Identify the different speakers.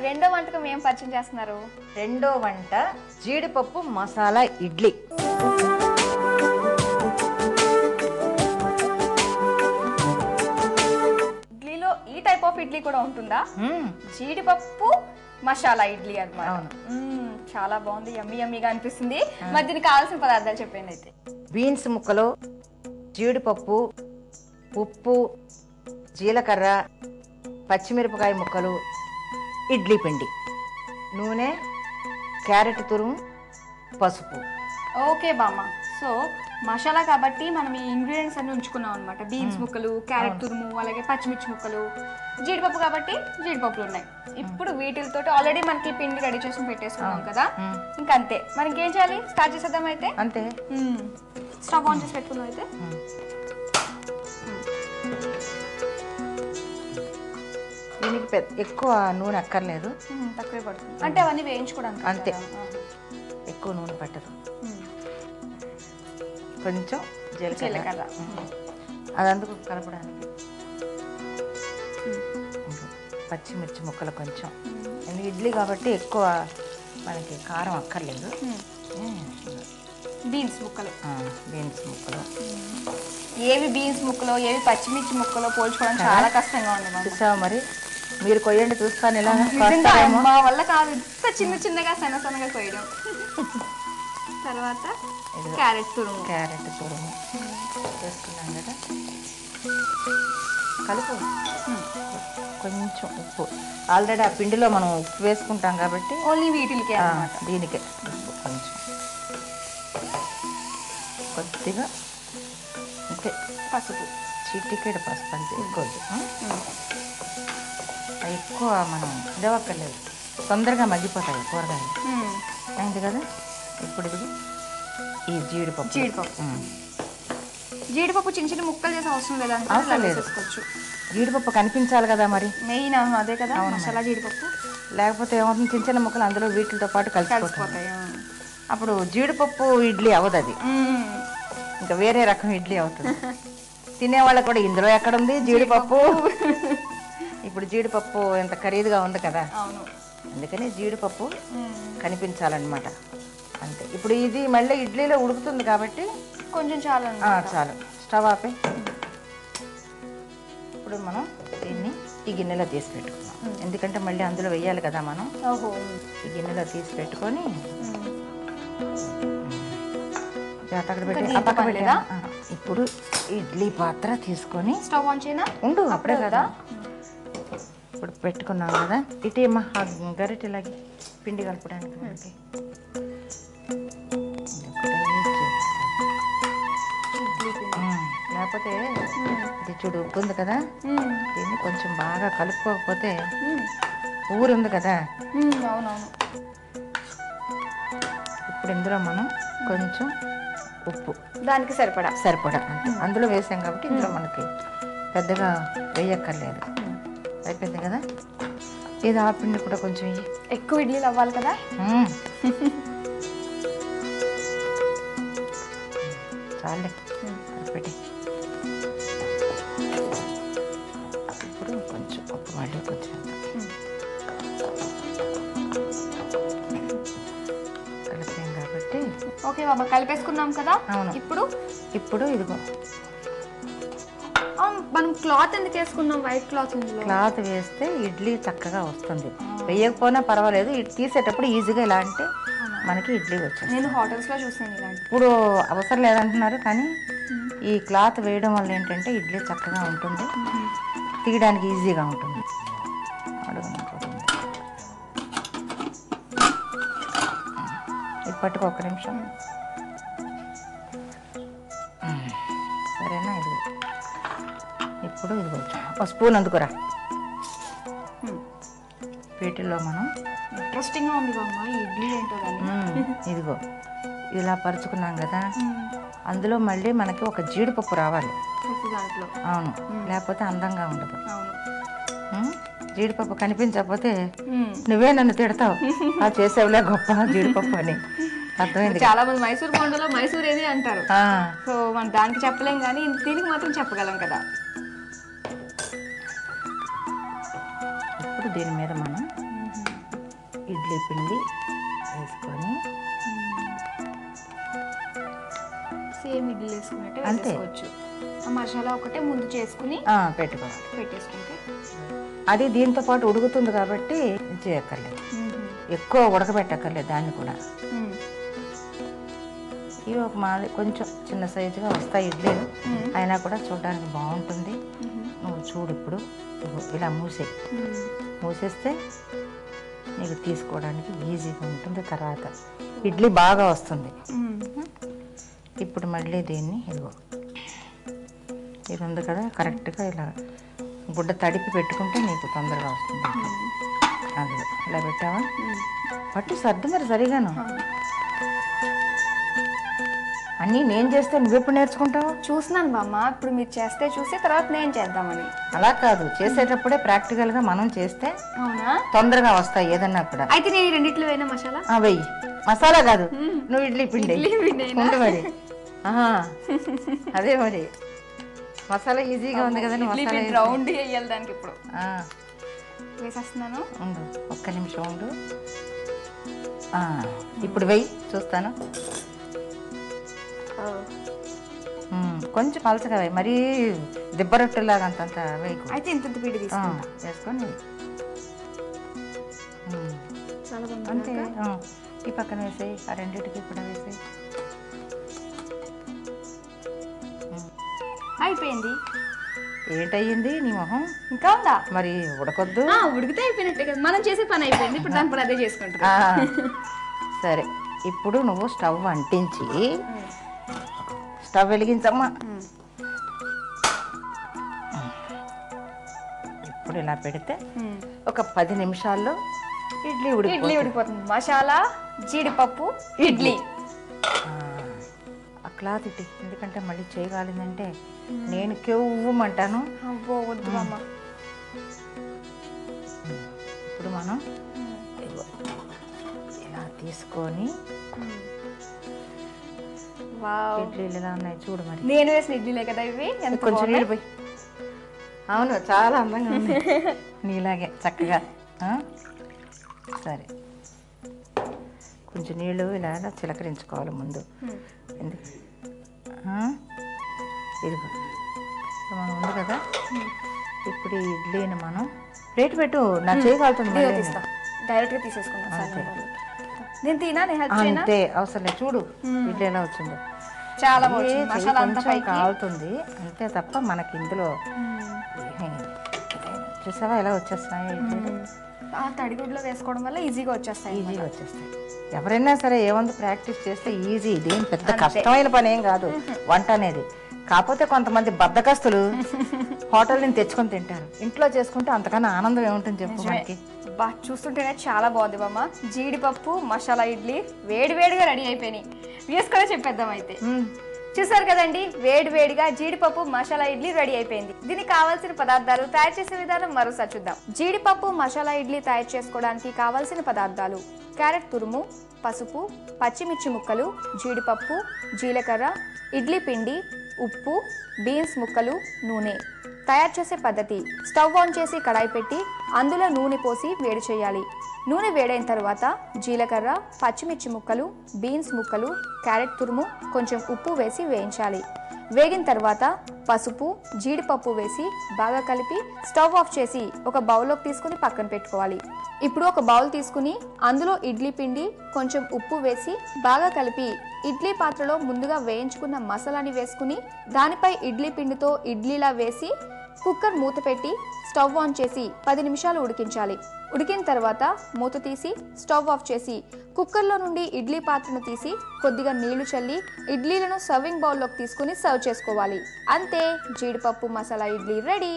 Speaker 1: రెండో వంటకం ఏం పరిచయం చేస్తున్నారు?
Speaker 2: రెండో వంట జీడిపప్పు మసాలా ఇడ్లీ.
Speaker 1: ఇడ్లీలో ఈ టైప్ ఆఫ్ ఇడ్లీ కూడా ఉంటుందా? జీడిపప్పు మసాలా ఇడ్లీ అన్నమాట. చాలా బాగుంది, యమ్మీ యమ్మీగా అనిపిస్తుంది. మరి దీనికి కావాల్సిన పదార్థాలు చెప్పండి. అయితే
Speaker 2: బీన్స్ ముక్కలు, జీడిపప్పు, ఉప్పు, జీలకర్ర, పచ్చిమిరపకాయ ముక్కలు, ఇడ్లీ పిండి, నూనె, క్యారెట్ తురుము, పసుపు.
Speaker 1: ఓకే బామ్మ. సో మసాలా కాబట్టి మనం ఈ ఇంగ్రీడియంట్స్ అన్ని ఉంచుకున్నాం అనమాట. బీన్స్ ముక్కలు, క్యారెట్ తురుము, అలాగే పచ్చిమిర్చి ముక్కలు, జీడిపప్పు కాబట్టి జీడిపప్పులు ఉన్నాయి. ఇప్పుడు వీటితో ఆల్రెడీ మనకి పిండి రెడీ చేసి పెట్టేసుకున్నాం కదా, ఇంకా అంతే. మరి ఇంకేం చేయాలి? స్టార్ట్ చేసేద్దాం అయితే.
Speaker 2: అంతే.
Speaker 1: స్టవ్ ఆన్ చేసి పెట్టుకున్నాం అయితే.
Speaker 2: దీనికి ఎక్కువ నూనె అక్కర్లేదు,
Speaker 1: తక్కువే పడుతుంది. అంటే అవన్నీ వేయించుకోవడానికి
Speaker 2: అంతే, ఎక్కువ నూనె పట్టదు. కొంచెం జీలకర్ర అదందుకు కలపడానికి. పచ్చిమిర్చి ముక్కలు కొంచెం, ఇడ్లీ కాబట్టి ఎక్కువ మనకి కారం అక్కర్లేదు.
Speaker 1: బీన్స్ ముక్కలు, ఏవి బీన్స్ ముక్కలు ఏవి పచ్చిమిర్చి ముక్కలు పోల్చుకోవడం చాలా కష్టంగా ఉంది.
Speaker 2: చూసావా మరి? మీరు కొయ్యండి, చూస్తాను. ఇలా
Speaker 1: మా వల్ల కాదు, ఇంత చిన్న చిన్నగా సన్న సన్నగా కొయ్యడం. తర్వాత క్యారెట్ తురుము
Speaker 2: వేసుకున్నాం కదా, కలుపు. కొంచెం ఉప్పు, ఆల్రెడీ ఆ పిండిలో మనం ఉప్పు వేసుకుంటాం కాబట్టి
Speaker 1: ఓన్లీ వీటికి
Speaker 2: దీనికే ఉప్పు కొంచెం, కొద్దిగా అంతే.
Speaker 1: పసుపు,
Speaker 2: చిటికెడు పసుపు అంతే, ఎక్కువ మనం ఇదవక్కర్లేదు, తొందరగా మగ్గిపోతాయి కూరగాయలు. అయింది కదా. ఇప్పుడు ఇది ఈ
Speaker 1: జీడిపప్పు చిన్న చిన్న ముక్కలు చేసి అవసరం లేదా?
Speaker 2: అవసరం లేదు, జీడిపప్పు కనిపించాలి కదా మరి,
Speaker 1: మెయిన్ అదే కదా మసాలా జీడిపప్పు.
Speaker 2: లేకపోతే ఏమవుతుంది, చిన్న చిన్న ముక్కలు అందులో వీటితో పాటు కలిసిపోతాయి. అప్పుడు జీడిపప్పు ఇడ్లీ అవ్వదు, అది ఇంకా వేరే రకం ఇడ్లీ అవుతుంది. తినేవాళ్ళకి కూడా ఇందులో ఎక్కడుంది జీడిపప్పు. ఇప్పుడు జీడిపప్పు ఎంత ఖరీదుగా ఉంది కదా, అందుకని జీడిపప్పు కనిపించాలన్నమాట, అంతే. ఇప్పుడు ఇది మళ్ళీ ఇడ్లీలో ఉడుకుతుంది కాబట్టి
Speaker 1: కొంచెం చాలు.
Speaker 2: స్టవ్ ఆపే. ఇప్పుడు మనం దీన్ని ఈ గిన్నెలో తీసి పెట్టుకున్నాం, ఎందుకంటే మళ్ళీ అందులో వేయాలి కదా మనం. ఈ గిన్నెలో తీసి పెట్టుకొని అక్కడ పెట్టి పక్కన పెట్టా. ఇప్పుడు ఇడ్లీ పాత్ర తీసుకొని
Speaker 1: స్టవ్ ఆన్ చేయనా?
Speaker 2: ఉండు, అప్పుడే కదా. ఇప్పుడు పెట్టుకున్నాం కదా, ఇటేమా గరిటె ఇలాగే పిండి కలపడానికి మనకి. లేకపోతే ఇది చూడు ఉప్పు ఉంది కదా, దీన్ని కొంచెం బాగా కలుపుకోకపోతే ఊరుంది కదా. ఇప్పుడు ఇందులో మనం కొంచెం ఉప్పు
Speaker 1: దానికి సరిపడా
Speaker 2: అందులో వేసాం కాబట్టి ఇందులో మనకి పెద్దగా వేయక్కర్లేదు. అయిపోయింది కదా. ఇది ఆ పిండి కూడా కొంచెం
Speaker 1: ఎక్కువ ఇడ్లీలు అవ్వాలి కదా.
Speaker 2: చాలే పెట్టి. ఇప్పుడు కొంచెం ఉప్పు, మళ్ళీ కొంచెం కలిపాం కాబట్టి.
Speaker 1: ఓకే బాబా, కలిపేసుకున్నాం కదా.
Speaker 2: అవును. ఇప్పుడు ఇదిగో
Speaker 1: మనం క్లాత్ ఎందుకు వేసుకున్నాం? వైట్ క్లాత్
Speaker 2: వేస్తే ఇడ్లీ చక్కగా వస్తుంది. వేయకపోయినా పర్వాలేదు, తీసేటప్పుడు ఈజీగా ఇలా అంటే మనకి ఇడ్లీ వచ్చింది.
Speaker 1: నేను హోటల్స్ లో చూసాను ఇలాంటి.
Speaker 2: ఇప్పుడు అవసరం లేదంటున్నారు, కానీ ఈ క్లాత్ వేయడం వల్ల ఏంటంటే ఇడ్లీ చక్కగా ఉంటుంది, తీయడానికి ఈజీగా ఉంటుంది. ఇది పట్టుకో ఒక్క నిమిషం. సరేనా? ఇది ఇప్పుడు ఇది కొంచెం ఒక స్పూన్ అందుకురా. వీటిల్లో మనం
Speaker 1: ఇంట్రెస్టింగ్ గా ఉంది బామ్మ ఇడ్లీ ఏంటో కానీ.
Speaker 2: ఇదిగో ఇలా పరుచుకున్నాం కదా, అందులో మళ్ళీ మనకి ఒక జీడిపప్పు రావాలి. అవును, లేకపోతే అందంగా ఉండదు. జీడిపప్పు కనిపించకపోతే నువ్వే నన్ను తిడతావు, ఆ చేసేవులే గొప్ప జీడిపప్పు అని. అర్థమైంది.
Speaker 1: చాలా మంది మైసూర్ బోండాలో మైసూర్ ఏది అంటారు. సో మనం దానికి చెప్పలేం, కానీ దీనికి మాత్రం చెప్పగలం కదా.
Speaker 2: ఇప్పుడు దీని మీద మనం ఇడ్లీ పిండి వేసుకొని
Speaker 1: సేమ్ ఇడ్లీ వేసుకున్నట్టే
Speaker 2: అంతే.
Speaker 1: వేసుకోవచ్చు. ఆ మసాలా ఒకటే ముందు చేసుకుని
Speaker 2: పెట్టుకోవాలి.
Speaker 1: పెట్టేసుకుంటే
Speaker 2: అది దీంతో పాటు ఉడుకుతుంది కాబట్టి చేయక్కర్లేదు, ఎక్కువ ఉడకబెట్టక్కర్లేదు దాన్ని కూడా. ఇవి ఒక మాది కొంచెం చిన్న సైజుగా వస్తాయి ఇడ్లీలు, అయినా కూడా చూడడానికి బాగుంటుంది. నువ్వు చూడు ఇప్పుడు ఇలా మూసేస్తే నీకు తీసుకోవడానికి ఈజీగా ఉంటుంది. తర్వాత ఇడ్లీ బాగా వస్తుంది. ఇప్పుడు మళ్ళీ దీన్ని ఇదిగో ఇది ఉంది కదా, కరెక్ట్గా ఇలా గుడ్డ తడిపి పెట్టుకుంటే నీకు తొందరగా వస్తుంది. అది ఇలా పెట్టావా, పట్టు సర్దు మరి సరిగాను. అన్నీ నేను చేస్తే నువ్వెప్పుడు నేర్చుకుంటావు?
Speaker 1: చూస్తున్నాను బామ్మ, ఇప్పుడు మీరు చేస్తే చూసి తర్వాత నేను చేద్దామని.
Speaker 2: అలా కాదు, చేసేటప్పుడే ప్రాక్టికల్గా మనం చేస్తే
Speaker 1: అవునా
Speaker 2: తొందరగా వస్తాయి ఏదన్నా కూడా.
Speaker 1: అయితే నేను రెండిట్లో వేయినా మసాలా
Speaker 2: వెయ్యి. మసాలా కాదు, నువ్వు ఇడ్లీ పిండి ఉండు మరి. అదే మరి మసాలా ఈజీగా ఉంది కదా.
Speaker 1: రౌండ్ వేయాలి దానికి. ఇప్పుడు వేసేస్తున్నాను.
Speaker 2: ఉండు ఒక్క నిమిషం ఉండు. ఇప్పుడు వెయ్యి చూస్తాను. కొంచెం పలచగా వేయి, మరీ దిబ్బ రొట్టెలాగా అంతంత వేయకు.
Speaker 1: అయితే ఇంత పిండి
Speaker 2: వేసుకొని అంతే. ఈ పక్కన వేసేయి, ఆ రెండింటికి కూడా వేసేయి.
Speaker 1: అయిపోయింది.
Speaker 2: ఏంటయ్యింది నీ మొహం?
Speaker 1: ఇంకా ఉందా?
Speaker 2: మరి ఉడకొద్దు.
Speaker 1: ఉడికితే అయిపోయినట్టే కదా, మనం చేసే పని అయిపోయింది. ఇప్పుడు దాని పని అదే చేసుకుంటా.
Speaker 2: సరే, ఇప్పుడు నువ్వు స్టవ్ అంటించి స్టవ్ వెలిగించమ్మా. ఇప్పుడు ఇలా పెడితే ఒక 10 నిమిషాల్లో ఇడ్లీ
Speaker 1: ఉడికిపోతుంది. మసాలా, జీడిపప్పు, ఇడ్లీ.
Speaker 2: ఆ క్లాత్ ఇట్టి, ఎందుకంటే మళ్ళీ చేయగలిగిందంటే నేను కెవ్వమంటాను.
Speaker 1: అవ్వో వద్దు అమ్మ.
Speaker 2: ఇప్పుడు మనం ఇలా తీసుకొని ఇడ్లీలు ఎలా ఉన్నాయి చూడు. మరి
Speaker 1: నేను వేసిన ఇడ్లీలే కదా ఇవి.
Speaker 2: కొంచెం నీళ్ళు పోయి. అవును, చాలా అందంగా ఉంది నీలాగే చక్కగా. సరే, కొంచెం నీళ్ళు ఇలా చిలకరించుకోవాలి ముందు. ఎందుకు ఇదిగో మనం ఉంది కదా. ఇప్పుడు ఈ ఇడ్లీని మనం ప్లేట్ పెట్టు, నా చేయగలుగుతుంది.
Speaker 1: డైరెక్ట్గా తీసేసుకున్నాను. నేను తినా
Speaker 2: అంతే, అవసరం లేదు. చూడు ఇడ్లీ ఎలా వచ్చిందో.
Speaker 1: చాలా
Speaker 2: కాలుతుంది అంతే తప్ప మనకి ఇందులో చూసావా ఎలా వచ్చేస్తున్నాయి ఇడ్లీలు.
Speaker 1: తడిగుడ్లో వేసుకోవడం వల్ల ఈజీగా వచ్చేస్తాయి.
Speaker 2: ఎవరైనా సరే ఏముంది, ప్రాక్టీస్ చేస్తే ఈజీ. ఇదేం పెద్ద కష్టమైన పని ఏం కాదు వంట అనేది. కాకపోతే కొంతమంది బద్దకస్తులు హోటల్ నుంచి తెచ్చుకొని తింటారు. ఇంట్లో చేసుకుంటే అంతకన్నా ఆనందం ఏముంటుంది చెప్పు మనకి.
Speaker 1: చూస్తుంటేనే చాలా బాగుంది బామ్మ. జీడిపప్పు మసాలా ఇడ్లీ వేడివేడిగా రెడీ అయిపోయినాయి. వేసుకొని చెప్పేద్దాం. అయితే చూసారు కదండి, వేడివేడిగా జీడిపప్పు మసాలా ఇడ్లీ రెడీ అయిపోయింది. దీనికి కావాల్సిన పదార్థాలు, తయారు చేసే విధానం మరోసారి చూద్దాం. జీడిపప్పు మసాలా ఇడ్లీ తయారు చేసుకోవడానికి కావాల్సిన పదార్థాలు: క్యారెట్ తురుము, పసుపు, పచ్చిమిర్చి ముక్కలు, జీడిపప్పు, జీలకర్ర, ఇడ్లీ పిండి, ఉప్పు, బీన్స్ ముక్కలు, నూనె. తయారు చేసే పద్ధతి: స్టవ్ ఆన్ చేసి కడాయి పెట్టి అందులో నూనె పోసి వేడి చేయాలి. నూనె వేడైన తర్వాత జీలకర్ర, పచ్చిమిర్చి ముక్కలు, బీన్స్ ముక్కలు, క్యారెట్ తురుము, కొంచెం ఉప్పు వేసి వేయించాలి. వేగిన తర్వాత పసుపు, జీడిపప్పు వేసి బాగా కలిపి స్టవ్ ఆఫ్ చేసి ఒక బౌల్లోకి తీసుకుని పక్కన పెట్టుకోవాలి. ఇప్పుడు ఒక బౌల్ తీసుకుని అందులో ఇడ్లీ పిండి, కొంచెం ఉప్పు వేసి బాగా కలిపి ఇడ్లీ పాత్రలో ముందుగా వేయించుకున్న మసాలాని వేసుకుని దానిపై ఇడ్లీ పిండితో ఇడ్లీలా వేసి కుక్కర్ మూత పెట్టి స్టవ్ ఆన్ చేసి 10 నిమిషాలు ఉడికించాలి. ఉడికిన తర్వాత మూత తీసి స్టవ్ ఆఫ్ చేసి కుక్కర్లో నుండి ఇడ్లీ పాత్రను తీసి కొద్దిగా నీళ్లు చల్లి ఇడ్లీలను సర్వింగ్ బౌల్లోకి తీసుకుని సర్వ్ చేసుకోవాలి. అంతే, జీడిపప్పు మసాలా ఇడ్లీ రెడీ.